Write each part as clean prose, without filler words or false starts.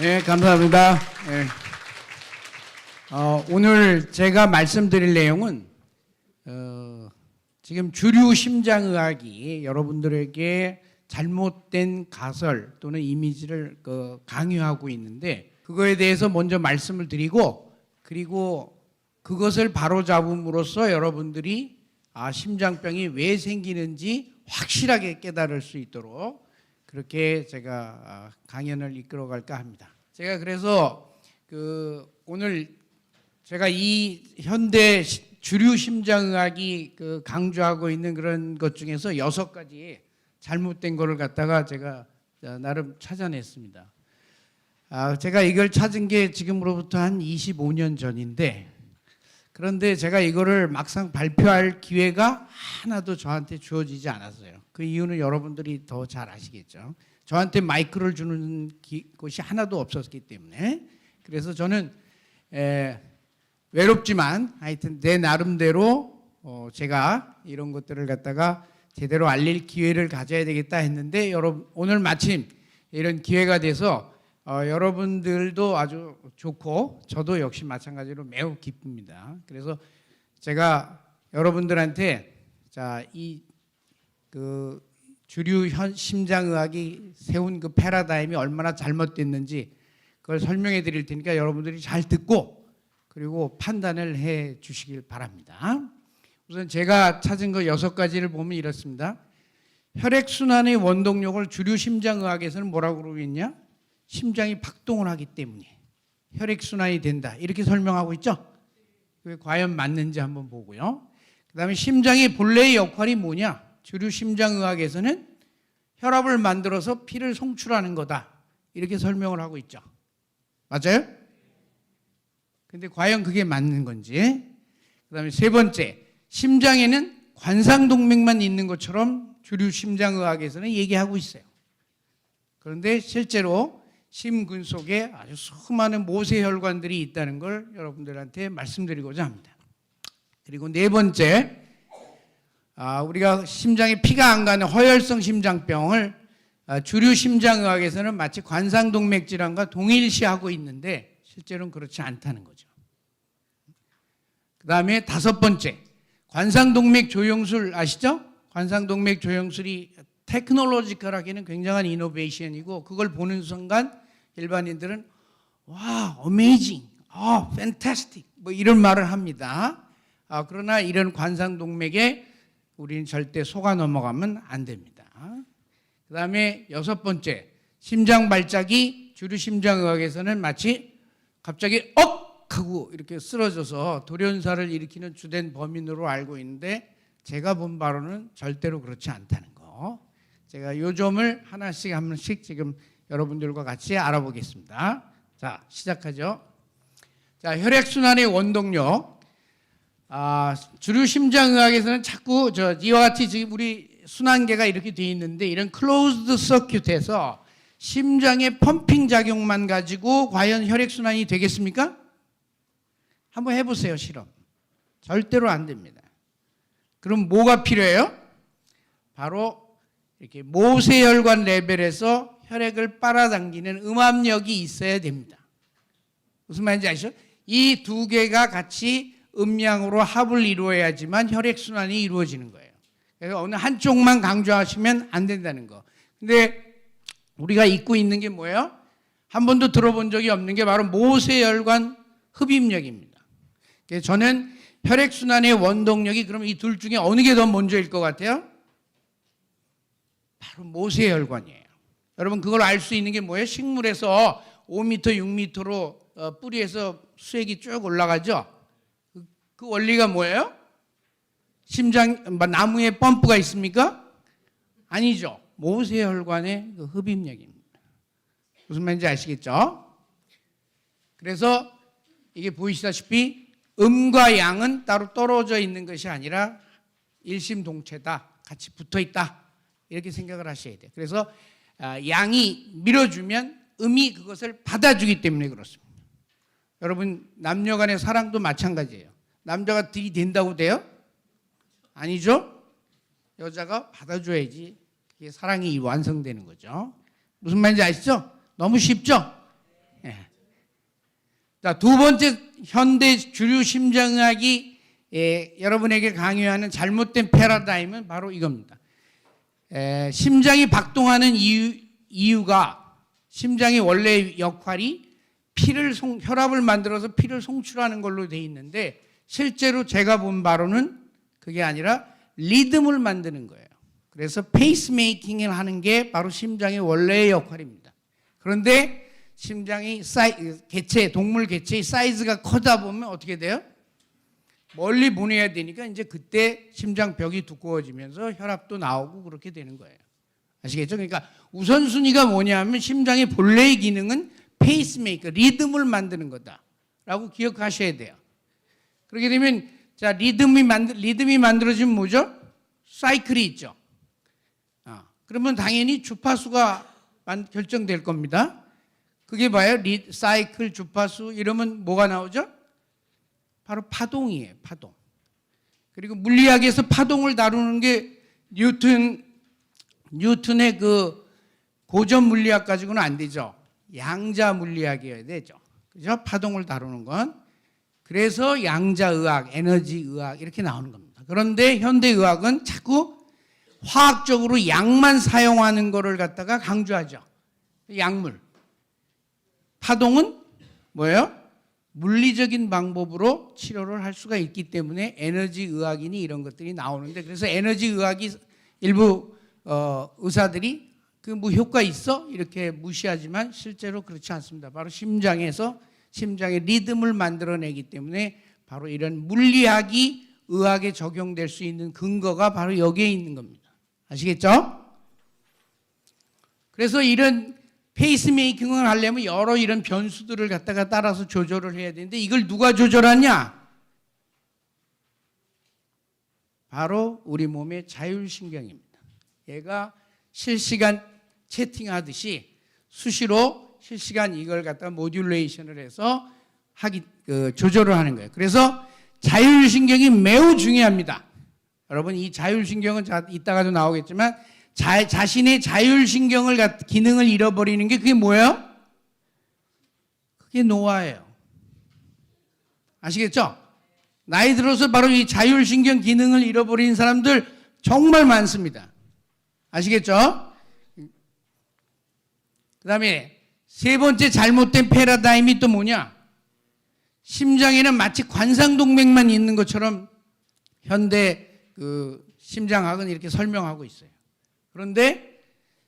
네, 감사합니다. 네. 오늘 제가 말씀드릴 내용은 지금 주류 심장의학이 여러분들에게 잘못된 가설 또는 이미지를 강요하고 있는데, 그거에 대해서 먼저 말씀을 드리고, 그리고 그것을 바로잡음으로써 여러분들이 심장병이 왜 생기는지 확실하게 깨달을 수 있도록 그렇게 제가 강연을 이끌어갈까 합니다. 제가 그래서 오늘 제가 이 현대 주류 심장의학이 강조하고 있는 그런 것 중에서 6가지 잘못된 거를 갖다가 제가 나름 찾아냈습니다. 제가 이걸 찾은 게 지금으로부터 한 25년 전인데, 그런데 제가 이거를 막상 발표할 기회가 하나도 저한테 주어지지 않았어요. 그 이유는 여러분들이 더 잘 아시겠죠. 저한테 마이크를 주는 곳이 하나도 없었기 때문에. 그래서 저는 외롭지만 하여튼 내 나름대로 제가 이런 것들을 갖다가 제대로 알릴 기회를 가져야 되겠다 했는데, 여러분 오늘 마침 이런 기회가 돼서 여러분들도 아주 좋고 저도 역시 마찬가지로 매우 기쁩니다. 그래서 제가 여러분들한테 이 주류 심장의학이 세운 그 패러다임이 얼마나 잘못됐는지 그걸 설명해 드릴 테니까 여러분들이 잘 듣고 그리고 판단을 해 주시길 바랍니다. 우선 제가 찾은 거 6가지를 보면 이렇습니다. 혈액순환의 원동력을 주류 심장의학에서는 뭐라고 그러겠냐? 심장이 박동을 하기 때문에 혈액순환이 된다, 이렇게 설명하고 있죠. 그게 과연 맞는지 한번 보고요. 그 다음에 심장의 본래의 역할이 뭐냐? 주류 심장의학에서는 혈압을 만들어서 피를 송출하는 거다, 이렇게 설명을 하고 있죠. 맞아요? 근데 과연 그게 맞는 건지. 그 다음에 3번째, 심장에는 관상동맥만 있는 것처럼 주류 심장의학에서는 얘기하고 있어요. 그런데 실제로 심근 속에 아주 수많은 모세혈관들이 있다는 걸 여러분들한테 말씀드리고자 합니다. 그리고 4번째, 우리가 심장에 피가 안 가는 허혈성 심장병을 주류 심장의학에서는 마치 관상동맥 질환과 동일시하고 있는데 실제로는 그렇지 않다는 거죠. 그 다음에 5번째, 관상동맥 조영술 아시죠? 관상동맥 조영술이 테크놀로지컬하게는 굉장한 이노베이션이고, 그걸 보는 순간 일반인들은 와, 어메이징, 팬타스틱 뭐 이런 말을 합니다. 그러나 이런 관상동맥에 우리는 절대 속아 넘어가면 안 됩니다. 그 다음에 6번째, 심장 발작이 주류 심장의학에서는 마치 갑자기 하고 이렇게 쓰러져서 돌연사를 일으키는 주된 범인으로 알고 있는데, 제가 본 바로는 절대로 그렇지 않다는 거. 제가 요 점을 하나씩 한 번씩 지금 여러분들과 같이 알아보겠습니다. 자, 시작하죠. 자, 혈액순환의 원동력. 주류 심장의학에서는 자꾸 이와 같이 지금 우리 순환계가 이렇게 되어 있는데, 이런 클로즈드 서큐트에서 심장의 펌핑 작용만 가지고 과연 혈액순환이 되겠습니까? 한번 해보세요, 실험. 절대로 안 됩니다. 그럼 뭐가 필요해요? 바로 이렇게 모세혈관 레벨에서 혈액을 빨아당기는 음압력이 있어야 됩니다. 무슨 말인지 아시죠? 이 2개가 같이 음양으로 합을 이루어야지만 혈액순환이 이루어지는 거예요. 그래서 어느 한쪽만 강조하시면 안 된다는 거. 근데 우리가 잊고 있는 게 뭐예요? 한 번도 들어본 적이 없는 게 바로 모세혈관 흡입력입니다. 그래서 저는 혈액순환의 원동력이 그럼 이 둘 중에 어느 게 더 먼저일 것 같아요? 바로 모세혈관이에요. 여러분 그걸 알 수 있는 게 뭐예요? 식물에서 5m, 6m로 뿌리에서 수액이 쭉 올라가죠. 그 원리가 뭐예요? 나무에 펌프가 있습니까? 아니죠. 모세혈관의 그 흡입력입니다. 무슨 말인지 아시겠죠? 그래서 이게 보이시다시피 음과 양은 따로 떨어져 있는 것이 아니라 일심동체다, 같이 붙어 있다, 이렇게 생각을 하셔야 돼요. 그래서 양이 밀어주면 음이 그것을 받아주기 때문에 그렇습니다. 여러분 남녀 간의 사랑도 마찬가지예요. 남자가 들이댄다고 돼요? 아니죠. 여자가 받아줘야지 그게 사랑이 완성되는 거죠. 무슨 말인지 아시죠? 너무 쉽죠? 자, 두 번째 현대 주류 심장의학이 여러분에게 강요하는 잘못된 패러다임은 바로 이겁니다. 심장이 박동하는 이유가 심장의 원래 역할이 혈압을 만들어서 피를 송출하는 걸로 돼 있는데 실제로 제가 본 바로는 그게 아니라 리듬을 만드는 거예요. 그래서 페이스메이킹을 하는 게 바로 심장의 원래의 역할입니다. 그런데 심장이 동물 개체의 사이즈가 커다 보면 어떻게 돼요? 멀리 보내야 되니까 이제 그때 심장벽이 두꺼워지면서 혈압도 나오고 그렇게 되는 거예요. 아시겠죠? 그러니까 우선순위가 뭐냐면 심장의 본래의 기능은 페이스메이커, 리듬을 만드는 거다라고 기억하셔야 돼요. 그렇게 되면 자 리듬이 만들어지면 뭐죠? 사이클이 있죠. 그러면 당연히 주파수가 결정될 겁니다. 그게 봐요. 사이클, 주파수 이러면 뭐가 나오죠? 바로 파동이에요. 파동. 그리고 물리학에서 파동을 다루는 게 뉴턴의 그 고전 물리학 가지고는 안 되죠. 양자 물리학이어야 되죠. 그죠? 파동을 다루는 건. 그래서 양자의학, 에너지의학 이렇게 나오는 겁니다. 그런데 현대의학은 자꾸 화학적으로 약만 사용하는 거를 갖다가 강조하죠. 약물. 파동은 뭐예요? 물리적인 방법으로 치료를 할 수가 있기 때문에 에너지의학이니 이런 것들이 나오는데 그래서 에너지의학이 일부 의사들이 그 뭐 효과 있어? 이렇게 무시하지만 실제로 그렇지 않습니다. 바로 심장에서 심장의 리듬을 만들어내기 때문에 바로 이런 물리학이 의학에 적용될 수 있는 근거가 바로 여기에 있는 겁니다. 아시겠죠? 그래서 이런 페이스메이킹을 하려면 여러 이런 변수들을 갖다가 따라서 조절을 해야 되는데 이걸 누가 조절하냐? 바로 우리 몸의 자율신경입니다. 얘가 실시간 채팅하듯이 수시로 실시간 이걸 갖다가 모듈레이션을 해서 조절을 하는 거예요. 그래서 자율신경이 매우 중요합니다. 여러분 이 자율신경은 이따가도 나오겠지만 자신의 자율신경을 기능을 잃어버리는 게 그게 뭐예요? 그게 노화예요. 아시겠죠? 나이 들어서 바로 이 자율신경 기능을 잃어버리는 사람들 정말 많습니다. 아시겠죠? 그 다음에 세 번째 잘못된 패러다임이 또 뭐냐? 심장에는 마치 관상동맥만 있는 것처럼 현대 심장학은 이렇게 설명하고 있어요. 그런데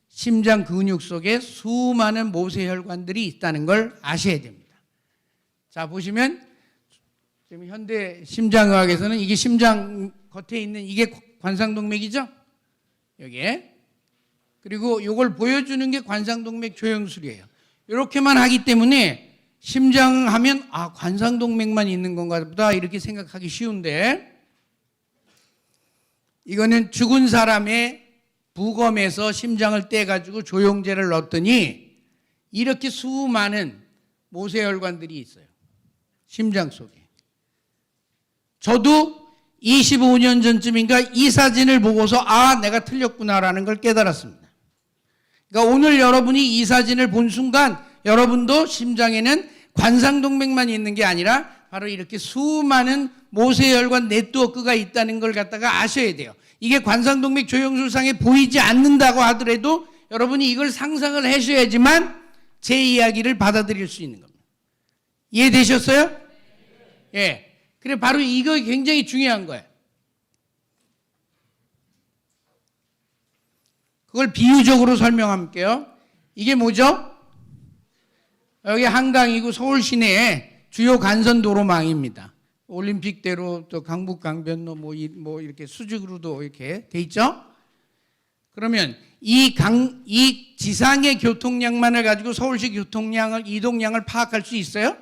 심장 근육 속에 수많은 모세혈관들이 있다는 걸 아셔야 됩니다. 자, 보시면 지금 현대 심장의학에서는 이게 심장 겉에 있는 이게 관상동맥이죠? 여기에. 그리고 이걸 보여주는 게 관상동맥 조형술이에요. 이렇게만 하기 때문에 심장 하면 관상동맥만 있는 건가 보다 이렇게 생각하기 쉬운데 이거는 죽은 사람의 부검에서 심장을 떼가지고 조영제를 넣었더니 이렇게 수많은 모세혈관들이 있어요. 심장 속에. 저도 25년 전쯤인가 이 사진을 보고서 내가 틀렸구나라는 걸 깨달았습니다. 그러니까 오늘 여러분이 이 사진을 본 순간 여러분도 심장에는 관상동맥만 있는 게 아니라 바로 이렇게 수많은 모세혈관 네트워크가 있다는 걸 갖다가 아셔야 돼요. 이게 관상동맥 조형술상에 보이지 않는다고 하더라도 여러분이 이걸 상상을 하셔야지만 제 이야기를 받아들일 수 있는 겁니다. 이해되셨어요? 예. 그래 바로 이거 굉장히 중요한 거예요. 그걸 비유적으로 설명할게요. 이게 뭐죠? 여기 한강이고 서울 시내에 주요 간선도로망입니다. 올림픽대로 또 강북강변로 뭐 이렇게 수직으로도 이렇게 돼 있죠? 그러면 이 지상의 교통량만을 가지고 서울시 교통량을 이동량을 파악할 수 있어요?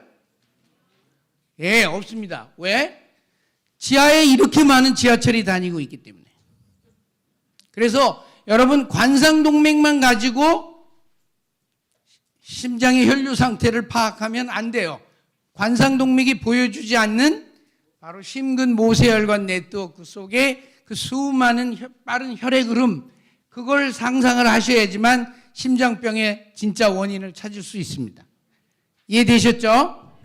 예, 없습니다. 왜? 지하에 이렇게 많은 지하철이 다니고 있기 때문에. 그래서 여러분 관상동맥만 가지고 심장의 혈류 상태를 파악하면 안 돼요. 관상동맥이 보여주지 않는 바로 심근 모세혈관 네트워크 속에 그 수많은 빠른 혈액 흐름 그걸 상상을 하셔야지만 심장병의 진짜 원인을 찾을 수 있습니다. 이해되셨죠?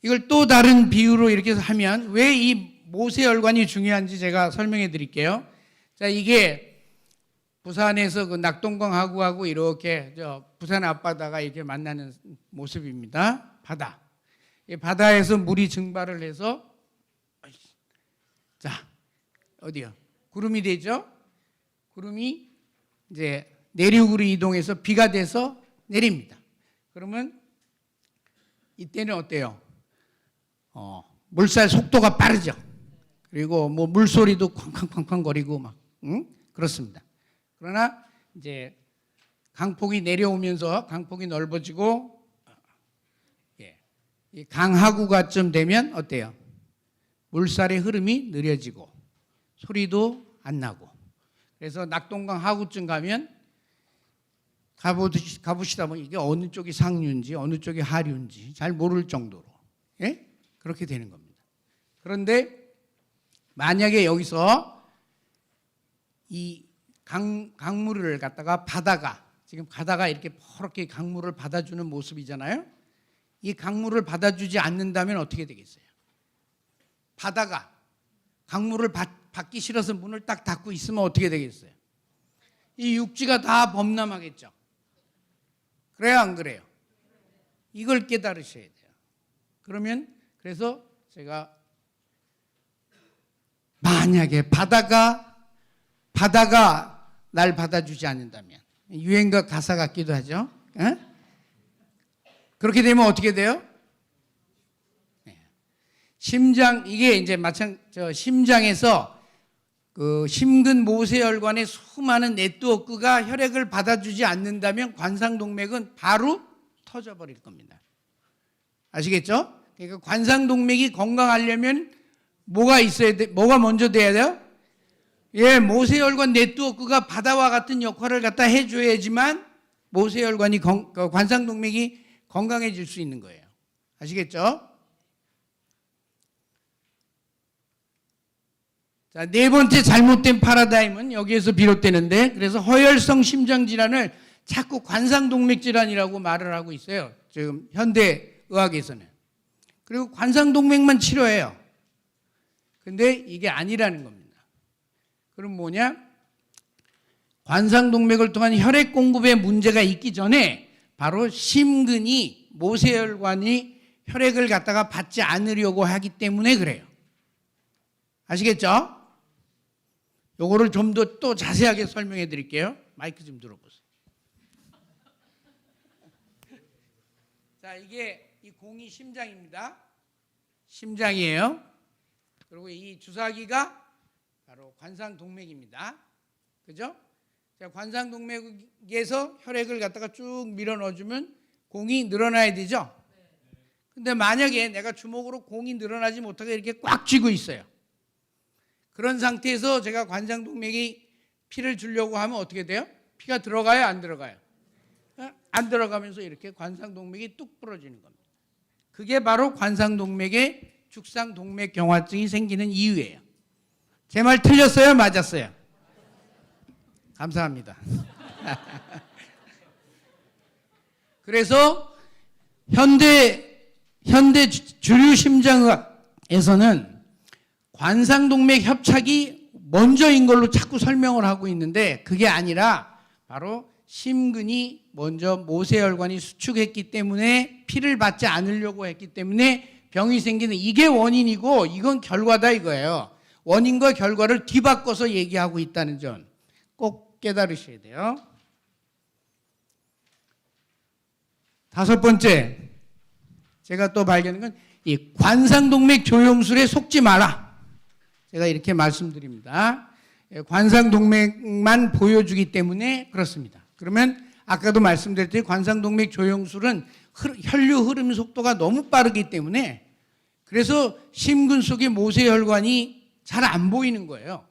이걸 또 다른 비유로 이렇게 하면 왜 이 모세혈관이 중요한지 제가 설명해 드릴게요. 자, 이게 부산에서 그 낙동강하구하고 이렇게 부산 앞바다가 이렇게 만나는 모습입니다. 바다. 이 바다에서 물이 증발을 해서 자, 어디요? 구름이 되죠? 구름이 이제 내륙으로 이동해서 비가 돼서 내립니다. 그러면 이때는 어때요? 물살 속도가 빠르죠. 그리고 뭐 물소리도 쾅쾅쾅쾅 거리고 막 그렇습니다. 그러나 이제 강폭이 내려오면서 강폭이 넓어지고 이 강하구가쯤 되면 어때요? 물살의 흐름이 느려지고 소리도 안 나고. 그래서 낙동강 하구쯤 가면 가보시다 보면 이게 어느 쪽이 상류인지 어느 쪽이 하류인지 잘 모를 정도로 그렇게 되는 겁니다. 그런데 만약에 여기서 이 강물을 갖다가 바다가 지금 바다가 이렇게 퍼렇게 강물을 받아주는 모습이잖아요. 이 강물을 받아주지 않는다면 어떻게 되겠어요? 바다가 강물을 받기 싫어서 문을 딱 닫고 있으면 어떻게 되겠어요? 이 육지가 다 범람하겠죠. 그래요, 안 그래요? 이걸 깨달으셔야 돼요. 그러면 그래서 제가 만약에 바다가 날 받아주지 않는다면 유행가 가사 같기도 하죠. 그렇게 되면 어떻게 돼요? 심장 이게 이제 심장에서 그 심근 모세혈관의 수많은 네트워크가 혈액을 받아주지 않는다면 관상동맥은 바로 터져버릴 겁니다. 아시겠죠? 그러니까 관상동맥이 건강하려면 뭐가 있어야 돼? 뭐가 먼저 돼야 돼요? 모세혈관 네트워크가 바다와 같은 역할을 갖다 해줘야지만 모세혈관이 관상동맥이 건강해질 수 있는 거예요. 아시겠죠? 자, 네 번째 잘못된 파라다임은 여기에서 비롯되는데, 그래서 허혈성 심장질환을 자꾸 관상동맥질환이라고 말을 하고 있어요. 지금 현대의학에서는. 그리고 관상동맥만 치료해요. 근데 이게 아니라는 겁니다. 그럼 뭐냐? 관상동맥을 통한 혈액 공급에 문제가 있기 전에 바로 심근이 모세혈관이 혈액을 갖다가 받지 않으려고 하기 때문에 그래요. 아시겠죠? 요거를 좀 더 또 자세하게 설명해 드릴게요. 마이크 좀 들어보세요. 자, 이게 이 공이 심장입니다. 심장이에요. 그리고 이 주사기가 바로 관상동맥입니다. 그죠? 자, 관상동맥에서 혈액을 갖다가 쭉 밀어 넣어주면 공이 늘어나야 되죠? 근데 만약에 내가 주먹으로 공이 늘어나지 못하게 이렇게 꽉 쥐고 있어요. 그런 상태에서 제가 관상동맥이 피를 주려고 하면 어떻게 돼요? 피가 들어가요? 안 들어가요? 안 들어가면서 이렇게 관상동맥이 뚝 부러지는 겁니다. 그게 바로 관상동맥에 죽상동맥경화증이 생기는 이유예요. 제 말 틀렸어요? 맞았어요? 감사합니다. 그래서 현대 주류 심장의학에서는 관상동맥 협착이 먼저인 걸로 자꾸 설명을 하고 있는데 그게 아니라 바로 심근이 먼저 모세혈관이 수축했기 때문에 피를 받지 않으려고 했기 때문에 병이 생기는 이게 원인이고 이건 결과다 이거예요. 원인과 결과를 뒤바꿔서 얘기하고 있다는 점 꼭 깨달으셔야 돼요. 다섯 번째, 제가 또 발견한 건 이 관상동맥 조영술에 속지 마라. 제가 이렇게 말씀드립니다. 관상동맥만 보여주기 때문에 그렇습니다. 그러면 아까도 말씀드렸듯이 관상동맥 조영술은 혈류 흐름 속도가 너무 빠르기 때문에 그래서 심근 속의 모세혈관이 잘 안 보이는 거예요.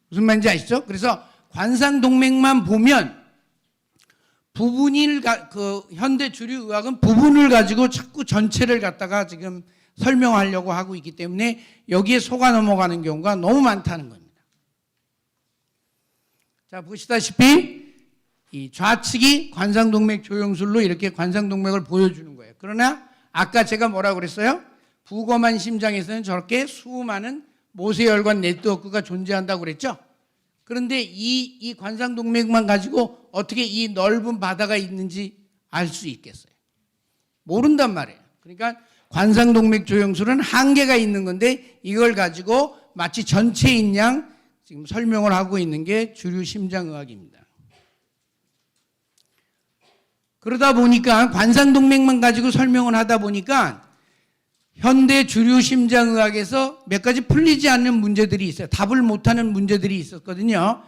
무슨 말인지 아시죠? 그래서 관상동맥만 보면 그 현대 주류 의학은 부분을 가지고 자꾸 전체를 갖다가 지금 설명하려고 하고 있기 때문에 여기에 속아 넘어가는 경우가 너무 많다는 겁니다. 자, 보시다시피 이 좌측이 관상동맥 조영술로 이렇게 관상동맥을 보여주는 거예요. 그러나 아까 제가 뭐라고 그랬어요? 부검한 심장에서는 저렇게 수많은 모세혈관 네트워크가 존재한다고 그랬죠. 그런데 이 관상동맥만 가지고 어떻게 이 넓은 바다가 있는지 알 수 있겠어요? 모른단 말이에요. 그러니까 관상동맥 조영술은 한계가 있는 건데 이걸 가지고 마치 전체인 양 지금 설명을 하고 있는 게 주류 심장의학입니다. 그러다 보니까 관상동맥만 가지고 설명을 하다 보니까 현대 주류 심장의학에서 몇 가지 풀리지 않는 문제들이 있어요. 답을 못하는 문제들이 있었거든요.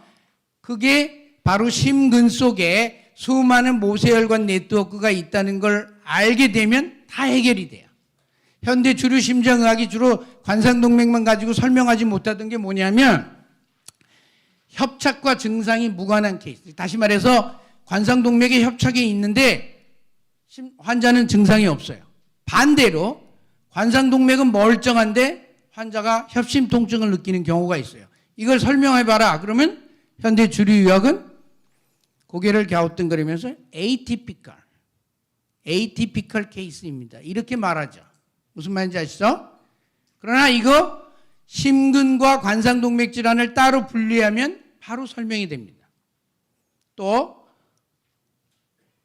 그게 바로 심근 속에 수많은 모세혈관 네트워크가 있다는 걸 알게 되면 다 해결이 돼요. 현대 주류 심장의학이 주로 관상동맥만 가지고 설명하지 못하던 게 뭐냐면 협착과 증상이 무관한 케이스. 다시 말해서 관상동맥에 협착이 있는데 환자는 증상이 없어요. 반대로 관상동맥은 멀쩡한데 환자가 협심통증을 느끼는 경우가 있어요. 이걸 설명해봐라. 그러면 현대 주류의학은 고개를 갸우뚱거리면서 atypical 케이스입니다. 이렇게 말하죠. 무슨 말인지 아시죠? 그러나 이거 심근과 관상동맥 질환을 따로 분리하면 바로 설명이 됩니다. 또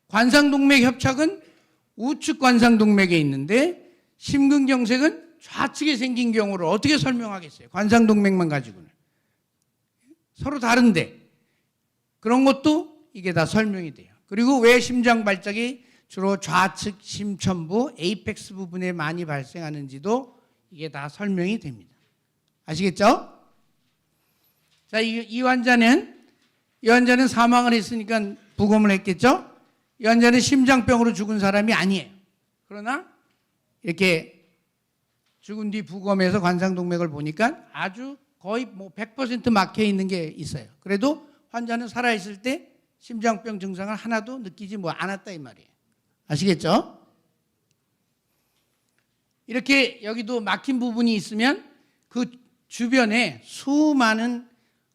관상동맥 협착은 우측 관상동맥에 있는데 심근경색은 좌측에 생긴 경우를 어떻게 설명하겠어요? 관상동맥만 가지고는. 서로 다른데 그런 것도 이게 다 설명이 돼요. 그리고 왜 심장 발작이 주로 좌측 심천부, 에이펙스 부분에 많이 발생하는지도 이게 다 설명이 됩니다. 아시겠죠? 자, 이 환자는 사망을 했으니까 부검을 했겠죠? 이 환자는 심장병으로 죽은 사람이 아니에요. 그러나 이렇게 죽은 뒤 부검해서 관상동맥을 보니까 아주 거의 100% 막혀 있는 게 있어요. 그래도 환자는 살아있을 때 심장병 증상을 하나도 느끼지 않았다 이 말이에요. 아시겠죠? 이렇게 여기도 막힌 부분이 있으면 그 주변에 수많은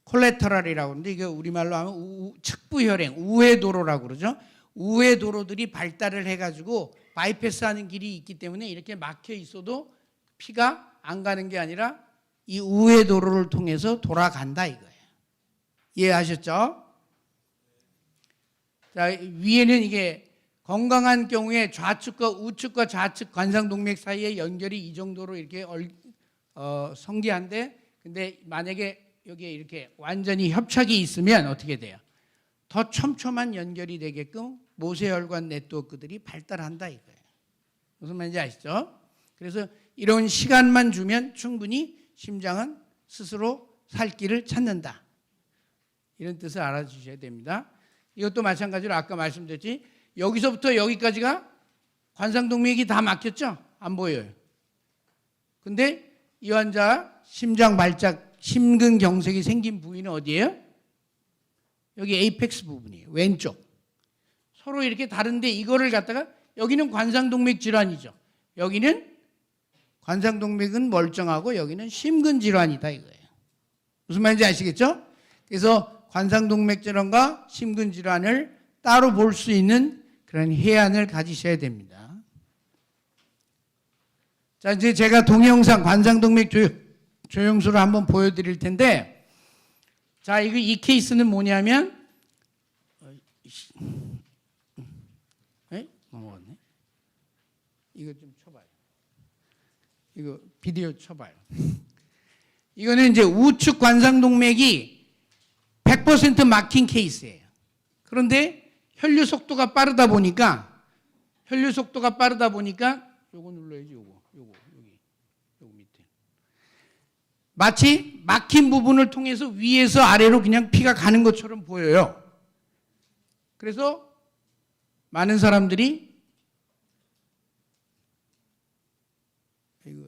콜레터럴이라고 하는데 이게 우리말로 하면 측부혈행, 우회도로라고 그러죠. 우회도로들이 발달을 해가지고 바이패스하는 길이 있기 때문에 이렇게 막혀 있어도 피가 안 가는 게 아니라 이 우회도로를 통해서 돌아간다 이거예요. 이해하셨죠? 자, 위에는 이게 건강한 경우에 좌측과 우측과 좌측 관상동맥 사이의 연결이 이 정도로 이렇게 성기한데 근데 만약에 여기에 이렇게 완전히 협착이 있으면 어떻게 돼요? 더 촘촘한 연결이 되게끔 모세혈관 네트워크들이 발달한다 이거예요. 무슨 말인지 아시죠? 그래서 이런 시간만 주면 충분히 심장은 스스로 살 길을 찾는다. 이런 뜻을 알아주셔야 됩니다. 이것도 마찬가지로 아까 말씀드렸지 여기서부터 여기까지가 관상동맥이 다 막혔죠? 안 보여요. 근데 이 환자 심장 발작, 심근경색이 생긴 부위는 어디예요? 여기 에이펙스 부분이에요. 왼쪽. 서로 이렇게 다른데 이거를 갖다가 여기는 관상동맥 질환이죠. 여기는 관상동맥은 멀쩡하고 여기는 심근질환이다 이거예요. 무슨 말인지 아시겠죠? 그래서 관상동맥 질환과 심근질환을 따로 볼 수 있는 그런 해안을 가지셔야 됩니다. 자, 이제 제가 동영상 관상동맥 조영술을 한번 보여드릴 텐데, 자, 이 케이스는 뭐냐면, 넘어갔네. 이거 좀 쳐봐요. 이거 비디오 쳐봐요. 이거는 이제 우측 관상동맥이 100% 막힌 케이스예요. 그런데 혈류 속도가 빠르다 보니까 요거 눌러야지 요거 여기 밑에 마치 막힌 부분을 통해서 위에서 아래로 그냥 피가 가는 것처럼 보여요. 그래서 많은 사람들이 이거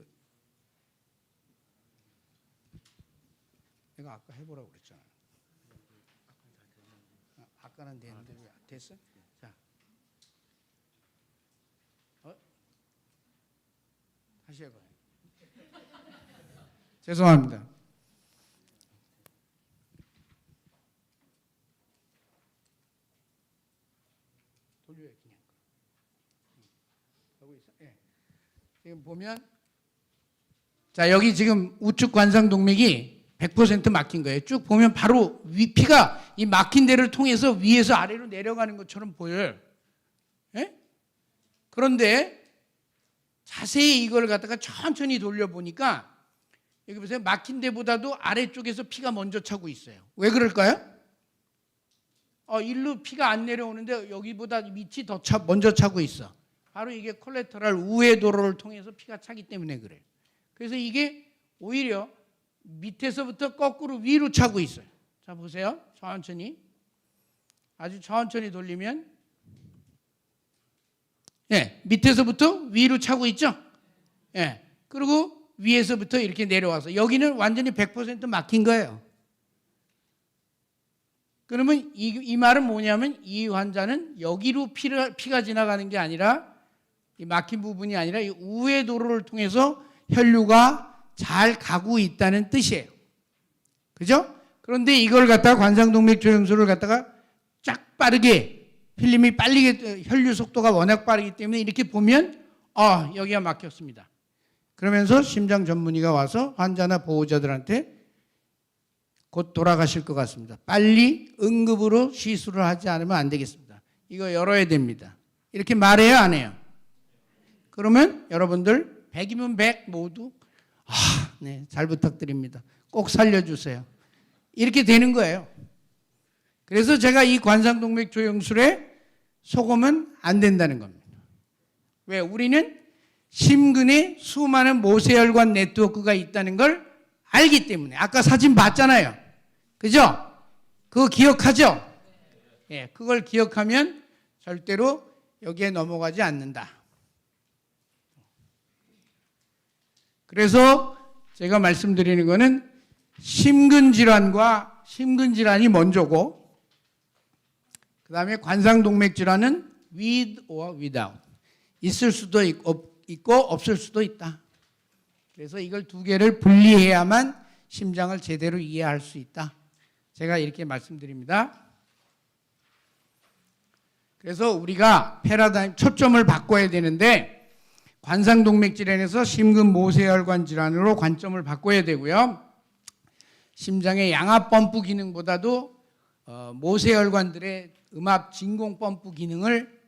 내가 아까 해보라고 그랬잖아. 아까는 됐는데 왜 됐어? 자, 다시 해봐요. 죄송합니다. 돌려요 그냥. 하고 있어. 예. 지금 보면 자, 여기 지금 우측 관상동맥이 100% 막힌 거예요. 쭉 보면 바로 피가 이 막힌 데를 통해서 위에서 아래로 내려가는 것처럼 보여요. 예? 그런데 자세히 이걸 갖다가 천천히 돌려보니까 여기 보세요. 막힌 데보다도 아래쪽에서 피가 먼저 차고 있어요. 왜 그럴까요? 일로 피가 안 내려오는데 여기보다 밑이 더 먼저 차고 있어. 바로 이게 콜레터럴 우회 도로를 통해서 피가 차기 때문에 그래요. 그래서 이게 오히려 밑에서부터 거꾸로 위로 차고 있어요. 자, 보세요. 천천히. 아주 천천히 돌리면 밑에서부터 위로 차고 있죠? 그리고 위에서부터 이렇게 내려와서 여기는 완전히 100% 막힌 거예요. 그러면 이 말은 뭐냐면 이 환자는 여기로 피가 지나가는 게 아니라 이 막힌 부분이 아니라 이 우회 도로를 통해서 혈류가 잘 가고 있다는 뜻이에요. 그죠? 그런데 이걸 갖다가 관상동맥 조영술을 갖다가 쫙 빠르게 필름이 빨리 혈류 속도가 워낙 빠르기 때문에 이렇게 보면 여기가 막혔습니다. 그러면서 심장 전문의가 와서 환자나 보호자들한테 곧 돌아가실 것 같습니다. 빨리 응급으로 시술을 하지 않으면 안 되겠습니다. 이거 열어야 됩니다. 이렇게 말해요, 안 해요? 그러면 여러분들 100이면 100 모두 네, 잘 부탁드립니다. 꼭 살려주세요. 이렇게 되는 거예요. 그래서 제가 이 관상동맥 조영술에 속으면 안 된다는 겁니다. 왜? 우리는 심근에 수많은 모세혈관 네트워크가 있다는 걸 알기 때문에. 아까 사진 봤잖아요. 그죠? 그거 기억하죠? 그걸 기억하면 절대로 여기에 넘어가지 않는다. 그래서 제가 말씀드리는 거는 심근질환과 심근질환이 먼저고 그 다음에 관상동맥질환은 with or without 있을 수도 있고 없을 수도 있다. 그래서 이걸 두 개를 분리해야만 심장을 제대로 이해할 수 있다. 제가 이렇게 말씀드립니다. 그래서 우리가 패러다임 초점을 바꿔야 되는데 관상동맥 질환에서 심근 모세혈관 질환으로 관점을 바꿔야 되고요. 심장의 양압 펌프 기능보다도 모세혈관들의 음압 진공 펌프 기능을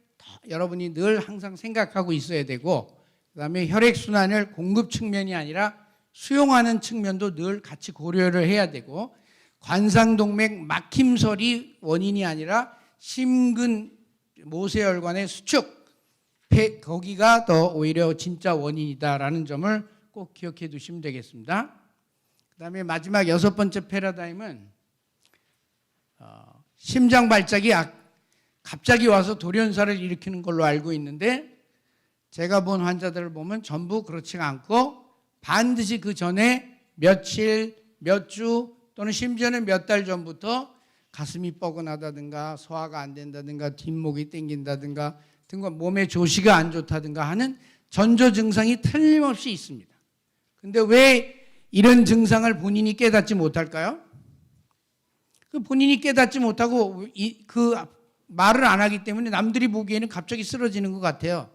여러분이 늘 항상 생각하고 있어야 되고 그다음에 혈액순환을 공급 측면이 아니라 수용하는 측면도 늘 같이 고려를 해야 되고 관상동맥 막힘설이 원인이 아니라 심근 모세혈관의 수축 거기가 더 오히려 진짜 원인이다라는 점을 꼭 기억해 두시면 되겠습니다. 그 다음에 마지막 6번째 패러다임은 심장 발작이 갑자기 와서 돌연사를 일으키는 걸로 알고 있는데 제가 본 환자들을 보면 전부 그렇지가 않고 반드시 그 전에 며칠, 몇 주 또는 심지어는 몇 달 전부터 가슴이 뻐근하다든가 소화가 안 된다든가 뒷목이 땡긴다든가 등과 몸의 조시가 안 좋다든가 하는 전조 증상이 틀림없이 있습니다. 근데 왜 이런 증상을 본인이 깨닫지 못할까요? 본인이 깨닫지 못하고 그 말을 안 하기 때문에 남들이 보기에는 갑자기 쓰러지는 것 같아요.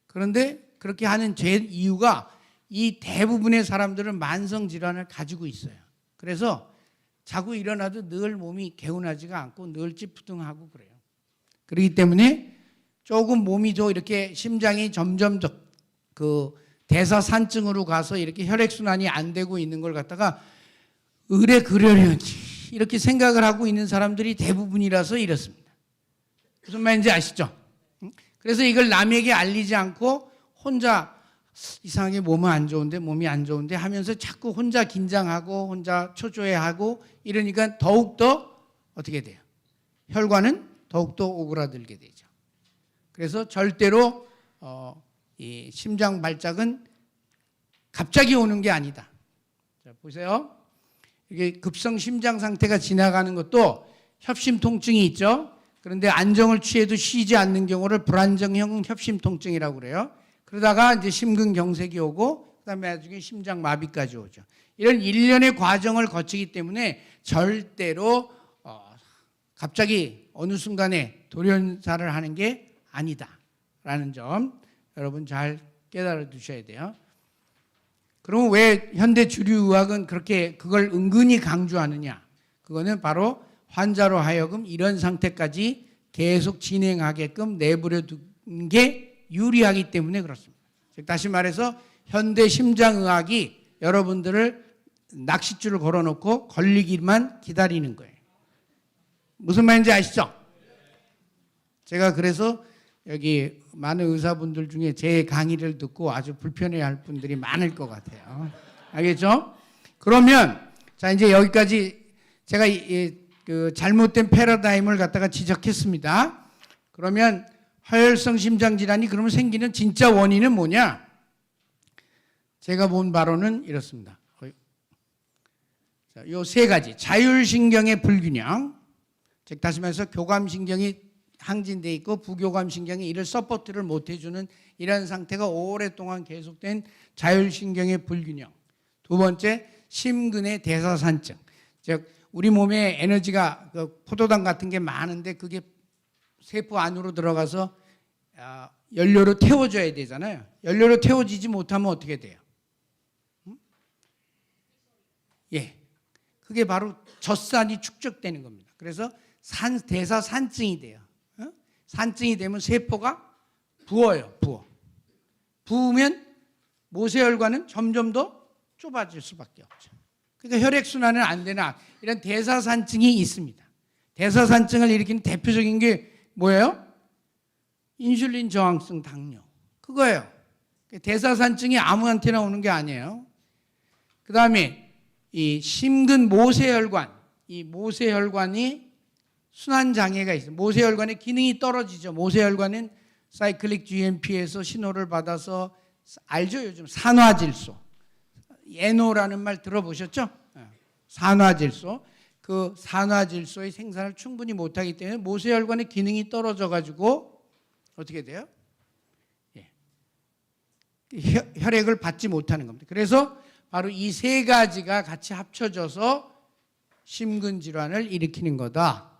그런데 그렇게 하는 제 이유가 이 대부분의 사람들은 만성 질환을 가지고 있어요. 그래서 자고 일어나도 늘 몸이 개운하지가 않고 늘 찌푸둥하고 그래요. 그렇기 때문에 조금 몸이 이렇게 심장이 점점 그 대사산증으로 가서 이렇게 혈액순환이 안 되고 있는 걸 갖다가 의뢰 그러려니 이렇게 생각을 하고 있는 사람들이 대부분이라서 이렇습니다. 무슨 말인지 아시죠? 그래서 이걸 남에게 알리지 않고 혼자 이상하게 몸이 안 좋은데 하면서 자꾸 혼자 긴장하고 혼자 초조해하고 이러니까 더욱더 어떻게 돼요? 혈관은 더욱더 오그라들게 되죠. 그래서 절대로 이 심장 발작은 갑자기 오는 게 아니다. 자, 보세요. 이게 급성 심장 상태가 지나가는 것도 협심 통증이 있죠. 그런데 안정을 취해도 쉬지 않는 경우를 불안정형 협심 통증이라고 그래요. 그러다가 이제 심근경색이 오고 그다음에 나중에 심장 마비까지 오죠. 이런 일련의 과정을 거치기 때문에 절대로 갑자기 어느 순간에 돌연사를 하는 게 아니다라는 점 여러분 잘 깨달아 두셔야 돼요. 그러면 왜 현대 주류의학은 그렇게 그걸 은근히 강조하느냐? 그거는 바로 환자로 하여금 이런 상태까지 계속 진행하게끔 내버려 둔 게 유리하기 때문에 그렇습니다. 즉 다시 말해서 현대 심장의학이 여러분들을 낚싯줄을 걸어놓고 걸리기만 기다리는 거예요. 무슨 말인지 아시죠? 제가 그래서 여기 많은 의사분들 중에 제 강의를 듣고 아주 불편해할 분들이 많을 것 같아요. 알겠죠? 그러면 자 이제 여기까지 제가 그 잘못된 패러다임을 갖다가 지적했습니다. 그러면 허혈성 심장 질환이 그러면 생기는 진짜 원인은 뭐냐? 제가 본 바로는 이렇습니다. 자, 요 세 가지. 자율신경의 불균형. 즉 다시 말해서 교감신경이 항진돼 있고 부교감신경이 이를 서포트를 못 해주는 이런 상태가 오랫동안 계속된 자율신경의 불균형. 두 번째, 심근의 대사산증. 즉 우리 몸에 에너지가 그 포도당 같은 게 많은데 그게 세포 안으로 들어가서 연료로 태워줘야 되잖아요. 연료로 태워지지 못하면 어떻게 돼요? 예, 그게 바로 젖산이 축적되는 겁니다. 그래서 대사산증이 돼요. 산증이 되면 세포가 부어요. 부으면 모세혈관은 점점 더 좁아질 수밖에 없죠. 그러니까 혈액순환은 안 되나 이런 대사산증이 있습니다. 대사산증을 일으키는 대표적인 게 뭐예요? 인슐린 저항성 당뇨. 그거예요. 대사산증이 아무한테나 오는 게 아니에요. 그 다음에 이 심근 모세혈관, 이 모세혈관이 순환장애가 있어요. 모세혈관의 기능이 떨어지죠. 모세혈관은 사이클릭 GMP에서 신호를 받아서 알죠? 요즘 산화질소. NO라는 말 들어보셨죠? 산화질소. 그 산화질소의 생산을 충분히 못하기 때문에 모세혈관의 기능이 떨어져가지고 어떻게 돼요? 예. 혈액을 받지 못하는 겁니다. 그래서 바로 이 세 가지가 같이 합쳐져서 심근질환을 일으키는 거다.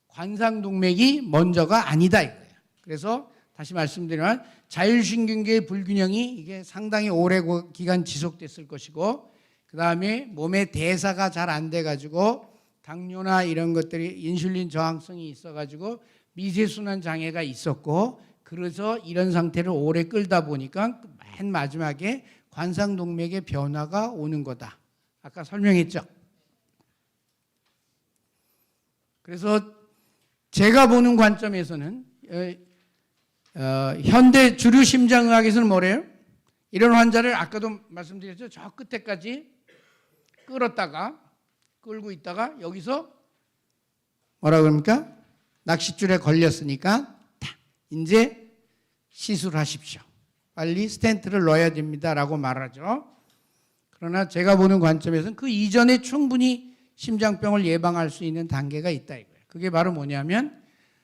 관상동맥이 먼저가 아니다 이거예요. 그래서 다시 말씀드리면 자율신경계의 불균형이 이게 상당히 오래 기간 지속됐을 것이고 그 다음에 몸의 대사가 잘 안 돼가지고 당뇨나 이런 것들이 인슐린 저항성이 있어가지고 미세순환 장애가 있었고 그래서 이런 상태를 오래 끌다 보니까 맨 마지막에 관상동맥의 변화가 오는 거다. 아까 설명했죠. 그래서 제가 보는 관점에서는 현대 주류 심장의학에서는 뭐래요? 이런 환자를 아까도 말씀드렸죠. 저 끝에까지 끌고 있다가 여기서 뭐라 그럽니까? 낚싯줄에 걸렸으니까 이제 시술하십시오. 빨리 스텐트를 넣어야 됩니다라고 말하죠. 그러나 제가 보는 관점에서는 그 이전에 충분히 심장병을 예방할 수 있는 단계가 있다 이거예요. 그게 바로 뭐냐면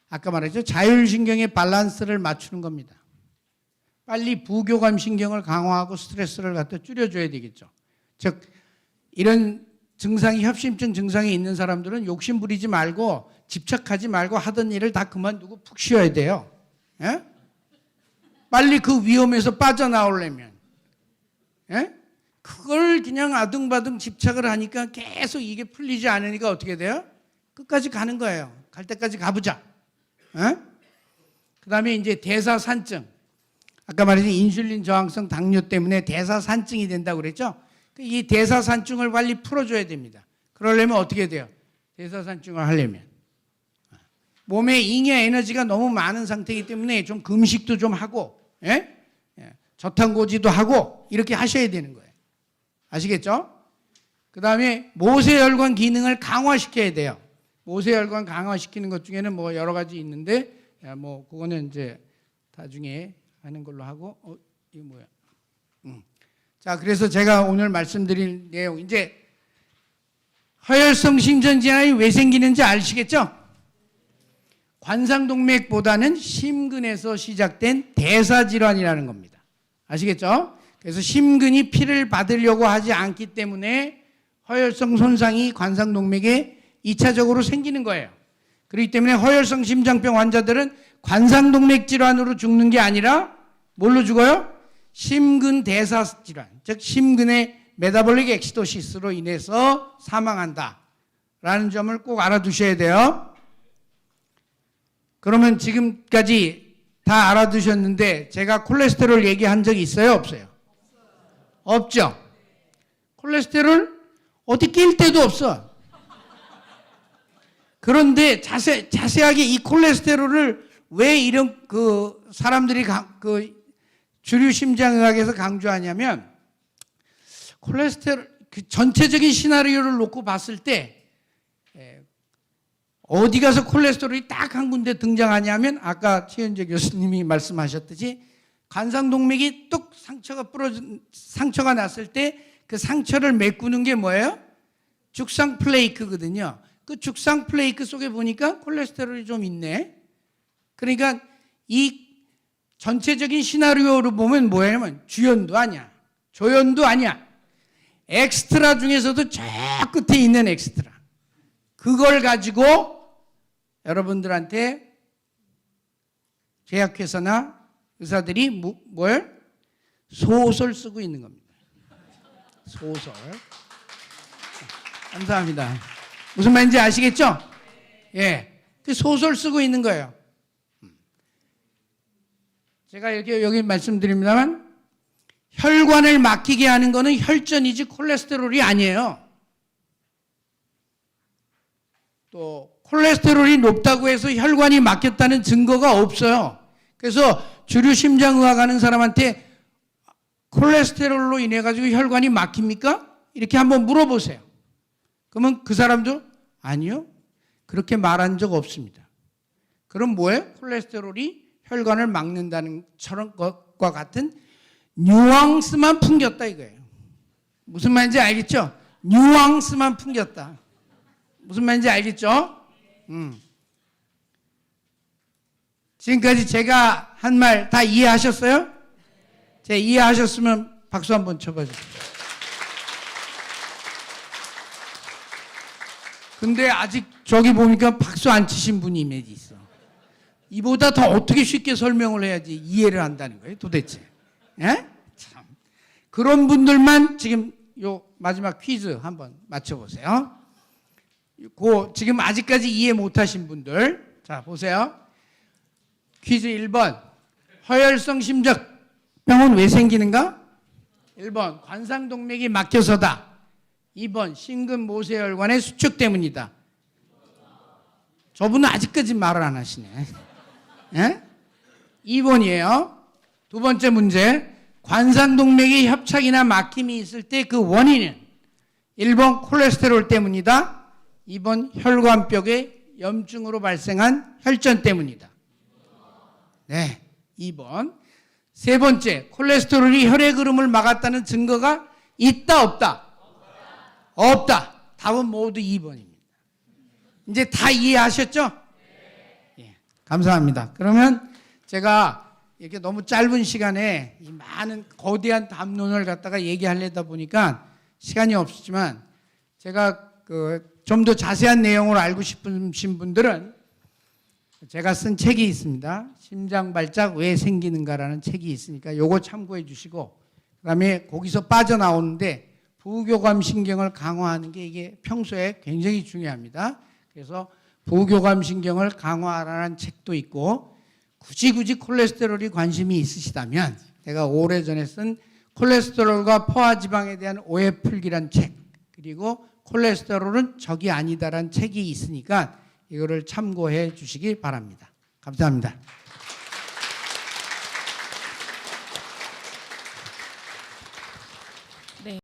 아까 말했죠. 자율신경의 밸런스를 맞추는 겁니다. 빨리 부교감신경을 강화하고 스트레스를 갖다 줄여줘야 되겠죠. 즉 이런 증상이 협심증 증상이 있는 사람들은 욕심 부리지 말고 집착하지 말고 하던 일을 다 그만두고 푹 쉬어야 돼요. 예? 빨리 그 위험에서 빠져나오려면 그걸 그냥 아등바등 집착을 하니까 계속 이게 풀리지 않으니까 어떻게 돼요? 끝까지 가는 거예요. 갈 때까지 가보자. 그 다음에 이제 대사산증. 아까 말했던 인슐린 저항성 당뇨 때문에 대사산증이 된다고 그랬죠? 이 대사산증을 빨리 풀어줘야 됩니다. 그러려면 어떻게 돼요? 대사산증을 하려면. 몸에 잉여 에너지가 너무 많은 상태이기 때문에 좀 금식도 좀 하고, 저탄고지도 하고, 이렇게 하셔야 되는 거예요. 아시겠죠? 그 다음에 모세혈관 기능을 강화시켜야 돼요. 모세혈관 강화시키는 것 중에는 뭐 여러 가지 있는데, 뭐, 그거는 이제 나중에 하는 걸로 하고, 이거 뭐야? 자, 그래서 제가 오늘 말씀드릴 내용, 이제 허혈성 심전질환이 왜 생기는지 아시겠죠? 관상동맥보다는 심근에서 시작된 대사질환이라는 겁니다. 아시겠죠? 그래서 심근이 피를 받으려고 하지 않기 때문에 허혈성 손상이 관상동맥에 2차적으로 생기는 거예요. 그렇기 때문에 허혈성 심장병 환자들은 관상동맥 질환으로 죽는 게 아니라 뭘로 죽어요? 심근대사 질환, 즉 심근의 메타볼릭 엑시도시스로 인해서 사망한다라는 점을 꼭 알아두셔야 돼요. 그러면 지금까지 다 알아두셨는데 제가 콜레스테롤 얘기한 적이 있어요? 없어요? 없죠? 콜레스테롤 어디 낄 데도 없어. 그런데 자세하게 이 콜레스테롤을 왜 이런 사람들이 주류 심장의학에서 강조하냐면 콜레스테롤 전체적인 시나리오를 놓고 봤을 때 어디 가서 콜레스테롤이 딱 한 군데 등장하냐면 아까 최현재 교수님이 말씀하셨듯이 관상동맥이 뚝 상처가 났을 때 그 상처를 메꾸는 게 뭐예요? 죽상 플레이크거든요. 그 죽상 플레이크 속에 보니까 콜레스테롤이 좀 있네. 그러니까 이 전체적인 시나리오로 보면 뭐냐면 주연도 아니야, 조연도 아니야. 엑스트라 중에서도 저 끝에 있는 엑스트라. 그걸 가지고 여러분들한테 제약회사나 의사들이 뭘? 소설 쓰고 있는 겁니다. 소설. 감사합니다. 무슨 말인지 아시겠죠? 예. 그 소설 쓰고 있는 거예요. 제가 이렇게 여기 말씀드립니다만 혈관을 막히게 하는 거는 혈전이지 콜레스테롤이 아니에요. 또 콜레스테롤이 높다고 해서 혈관이 막혔다는 증거가 없어요. 그래서 주류 심장의학 하는 사람한테 콜레스테롤로 인해 가지고 혈관이 막힙니까? 이렇게 한번 물어보세요. 그러면 그 사람도 아니요, 그렇게 말한 적 없습니다. 그럼 뭐예요? 콜레스테롤이 혈관을 막는다는 것과 같은 뉘앙스만 풍겼다 이거예요. 무슨 말인지 알겠죠? 뉘앙스만 풍겼다. 무슨 말인지 알겠죠? 지금까지 제가 한 말 다 이해하셨어요? 제 이해하셨으면 박수 한번 쳐봐 주세요. 근데 아직 저기 보니까 박수 안 치신 분이 몇 있어. 이보다 더 어떻게 쉽게 설명을 해야지 이해를 한다는 거예요, 도대체. 예? 참. 그런 분들만 지금 요 마지막 퀴즈 한번 맞춰보세요. 지금 아직까지 이해 못하신 분들, 자 보세요. 퀴즈 1번. 허혈성 심장병은 왜 생기는가? 1번. 관상동맥이 막혀서다. 2번. 심근모세혈관의 수축 때문이다. 저분은 아직까지 말을 안 하시네. 예? 2번이에요. 두 번째 문제. 관상동맥의 협착이나 막힘이 있을 때 그 원인은 1번 콜레스테롤 때문이다. 2번 혈관벽의 염증으로 발생한 혈전 때문이다. 네, 2번. 세 번째, 콜레스테롤이 혈의 흐름을 막았다는 증거가 있다, 없다? 없다. 답은 모두 2번입니다. 이제 다 이해하셨죠? 예, 감사합니다. 그러면 제가 이렇게 너무 짧은 시간에 이 많은 거대한 담론을 갖다가 얘기하려다 보니까 시간이 없었지만 제가 좀 더 자세한 내용을 알고 싶으신 분들은 제가 쓴 책이 있습니다. 심장발작 왜 생기는가라는 책이 있으니까 요거 참고해 주시고, 그다음에 거기서 빠져나오는데 부교감 신경을 강화하는 게 이게 평소에 굉장히 중요합니다. 그래서 부교감 신경을 강화하라는 책도 있고, 굳이 콜레스테롤이 관심이 있으시다면 제가 오래전에 쓴 콜레스테롤과 포화지방에 대한 오해풀기란 책, 그리고 콜레스테롤은 적이 아니다라는 책이 있으니까 이거를 참고해 주시기 바랍니다. 감사합니다.